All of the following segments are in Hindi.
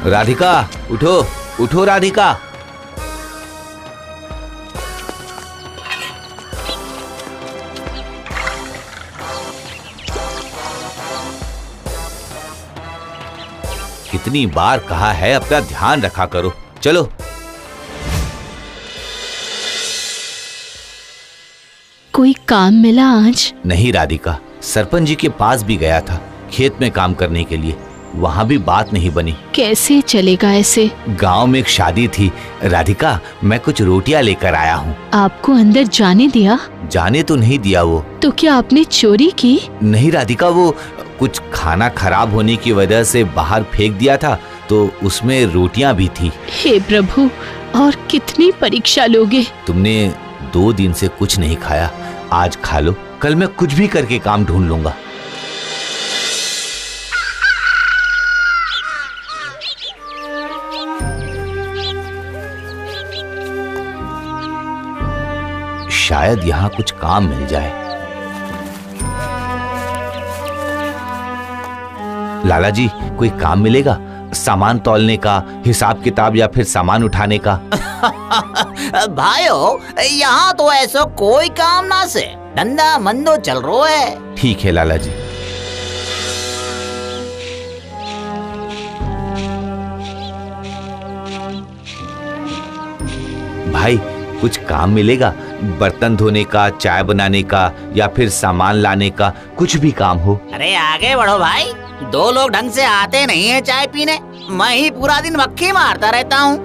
राधिका, उठो उठो राधिका। कितनी बार कहा है अपना ध्यान रखा करो। चलो। कोई काम मिला आज? नहीं राधिका, सरपंच जी के पास भी गया था खेत में काम करने के लिए, वहाँ भी बात नहीं बनी। कैसे चलेगा ऐसे? गांव में एक शादी थी राधिका, मैं कुछ रोटियां लेकर आया हूँ। आपको अंदर जाने दिया? जाने तो नहीं दिया। वो तो क्या आपने चोरी की? नहीं राधिका, वो कुछ खाना खराब होने की वजह से बाहर फेंक दिया था, तो उसमें रोटियां भी थी। हे प्रभु, और कितनी परीक्षा लोगे? तुमने 2 दिन से कुछ नहीं खाया, आज खा लो, कल मैं कुछ भी करके काम ढूंढ लूंगा। शायद यहाँ कुछ काम मिल जाए। लाला जी, कोई काम मिलेगा? सामान तौलने का, हिसाब किताब या फिर सामान उठाने का। भाइयों, यहाँ तो ऐसा कोई काम ना से, धंधा मंदो चल रहा है। ठीक है लाला जी। भाई, कुछ काम मिलेगा? बर्तन धोने का, चाय बनाने का या फिर सामान लाने का, कुछ भी काम हो। अरे आगे बढ़ो भाई, 2 लोग ढंग से आते नहीं है चाय पीने, मैं ही पूरा दिन मक्खी मारता रहता हूँ।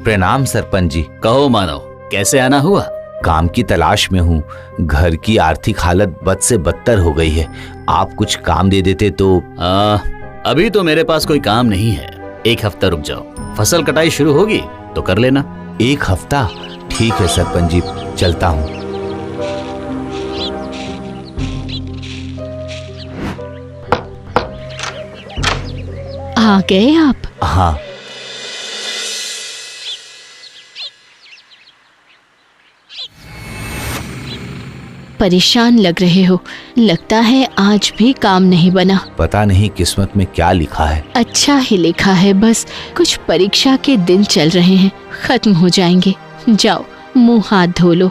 प्रणाम सरपंच जी। कहो मानव, कैसे आना हुआ? काम की तलाश में हूँ, घर की आर्थिक हालत बद से बदतर हो गई है, आप कुछ काम दे देते तो। अभी तो मेरे पास कोई काम नहीं है, 1 हफ्ता रुक जाओ, फसल कटाई शुरू होगी तो कर लेना। 1 हफ्ता? ठीक है सरपंच जी, चलता हूँ। आ गए आप? हाँ। परेशान लग रहे हो, लगता है आज भी काम नहीं बना। पता नहीं किस्मत में क्या लिखा है। अच्छा ही लिखा है, बस कुछ परीक्षा के दिन चल रहे हैं, खत्म हो जाएंगे। जाओ मुंह हाथ धो लो।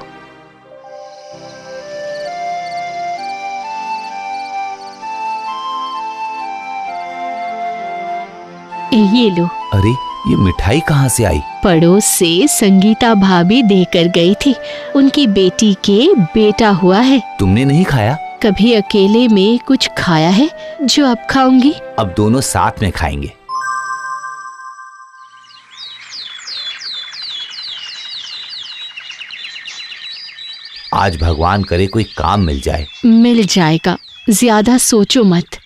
ये लो। अरे, ये मिठाई कहाँ से आई? पड़ोस से संगीता भाभी देकर गई थी, उनकी बेटी के बेटा हुआ है। तुमने नहीं खाया? कभी अकेले में कुछ खाया है जो अब खाऊंगी? अब दोनों साथ में खाएंगे। आज भगवान करे कोई काम मिल जाए। मिल जाएगा, ज्यादा सोचो मत।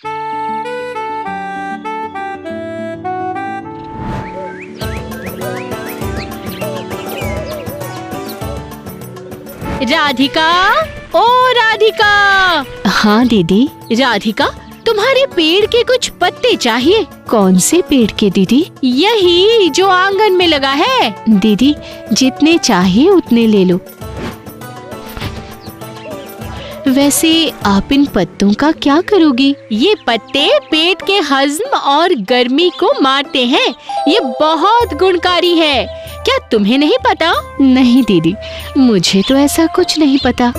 राधिका, ओ राधिका। हाँ दीदी। राधिका, तुम्हारे पेड़ के कुछ पत्ते चाहिए। कौन से पेड़ के दीदी? यही जो आंगन में लगा है। दीदी, जितने चाहिए उतने ले लो। वैसे आप इन पत्तों का क्या करोगी? ये पत्ते पेट के हजम और गर्मी को मारते हैं, ये बहुत गुणकारी है। क्या तुम्हें नहीं पता? नहीं दीदी, मुझे तो ऐसा कुछ नहीं पता।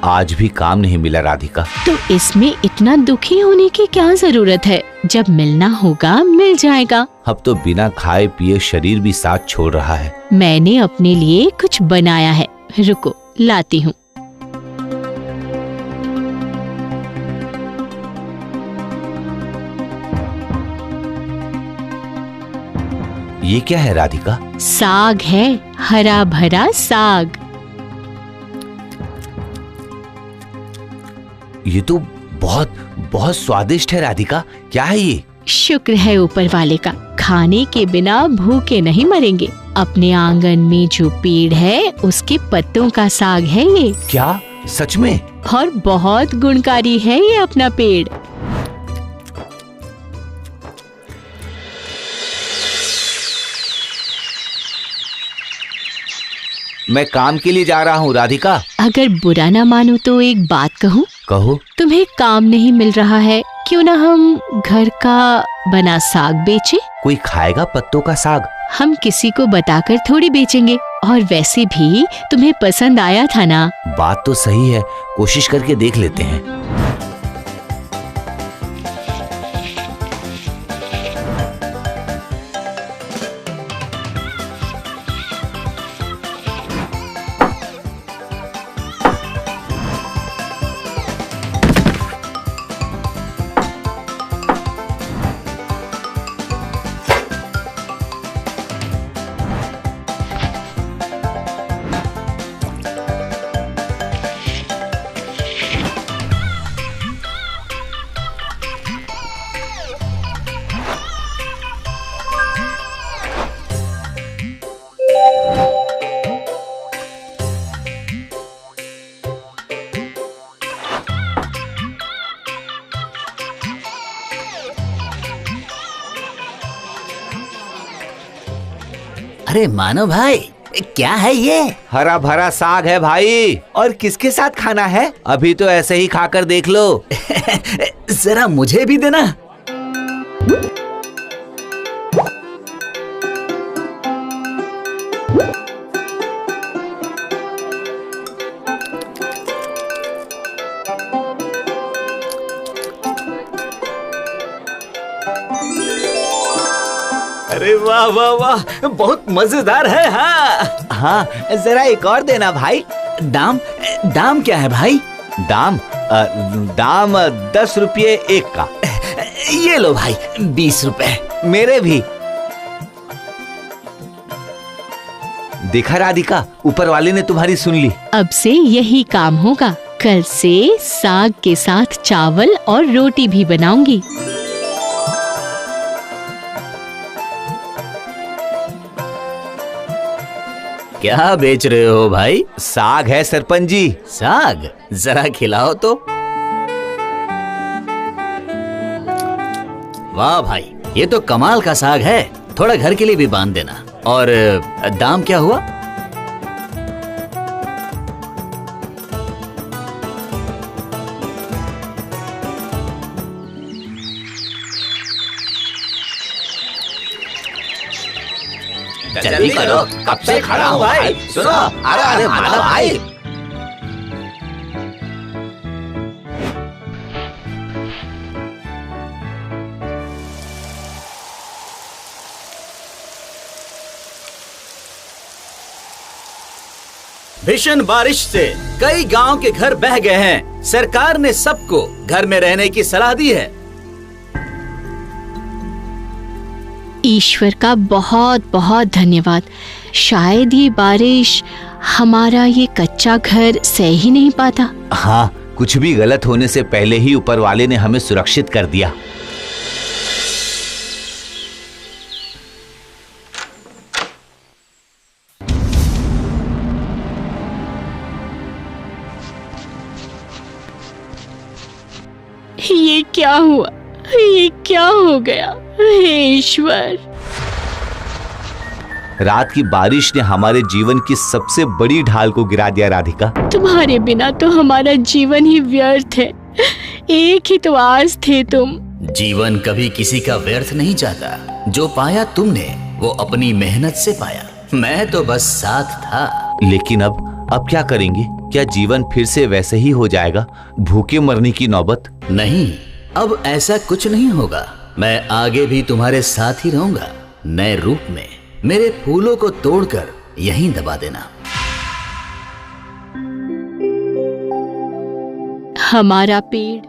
आज भी काम नहीं मिला राधिका। तो इसमें इतना दुखी होने की क्या जरूरत है? जब मिलना होगा मिल जाएगा। अब तो बिना खाए पिए शरीर भी साथ छोड़ रहा है। मैंने अपने लिए कुछ बनाया है, रुको लाती हूँ। ये क्या है राधिका? साग है, हरा भरा साग। ये तो बहुत बहुत स्वादिष्ट है राधिका। क्या है ये? शुक्र है ऊपर वाले का, खाने के बिना भूखे नहीं मरेंगे। अपने आंगन में जो पेड़ है उसके पत्तों का साग है ये। क्या सच में? और बहुत गुणकारी है ये अपना पेड़। मैं काम के लिए जा रहा हूँ राधिका। अगर बुरा ना मानो तो एक बात कहूँ। कहो। तुम्हें काम नहीं मिल रहा है, क्यों ना हम घर का बना साग बेचें? कोई खाएगा पत्तों का साग? हम किसी को बताकर थोड़ी बेचेंगे। और वैसे भी तुम्हें पसंद आया था ना। बात तो सही है, कोशिश करके देख लेते हैं। अरे मानो भाई, क्या है ये? हरा भरा साग है भाई। और किसके साथ खाना है? अभी तो ऐसे ही खाकर देख लो। जरा मुझे भी देना। अरे वाह वाह वाह, बहुत मजेदार है। हाँ हाँ, जरा एक और देना भाई। दाम दाम क्या है भाई? दाम दाम 10 रुपये एक का। ये लो भाई, 20 रुपए। मेरे भी। देखा राधिका, ऊपर वाले ने तुम्हारी सुन ली। अब से यही काम होगा। कल से साग के साथ चावल और रोटी भी बनाऊंगी। क्या बेच रहे हो भाई? साग है सरपंच जी। साग? जरा खिलाओ तो। वाह भाई, ये तो कमाल का साग है। थोड़ा घर के लिए भी बांध देना। और दाम क्या हुआ? जल्दी करो, कब से खड़ा हूँ भाई। सुनो, अरे अरे मानो भाई। भीषण बारिश से कई गांव के घर बह गए हैं। सरकार ने सबको घर में रहने की सलाह दी है। ईश्वर का बहुत बहुत धन्यवाद। शायद ये बारिश हमारा ये कच्चा घर सह ही नहीं पाता। हाँ, कुछ भी गलत होने से पहले ही ऊपर वाले ने हमें सुरक्षित कर दिया। ये क्या हुआ? ये क्या हो गया? हे ईश्वर! रात की बारिश ने हमारे जीवन की सबसे बड़ी ढाल को गिरा दिया राधिका। तुम्हारे बिना तो हमारा जीवन ही व्यर्थ है। एक ही तो आस थे तुम। जीवन कभी किसी का व्यर्थ नहीं जाता। जो पाया तुमने वो अपनी मेहनत से पाया। मैं तो बस साथ था। लेकिन अब क्या करेंगे? क्या जीवन फिर से वैसे ही हो जाएगा? भूखे मरने की नौबत? नहीं, अब ऐसा कुछ नहीं होगा। मैं आगे भी तुम्हारे साथ ही रहूंगा, नए रूप में। मेरे फूलों को तोड़कर यहीं दबा देना। हमारा पेड़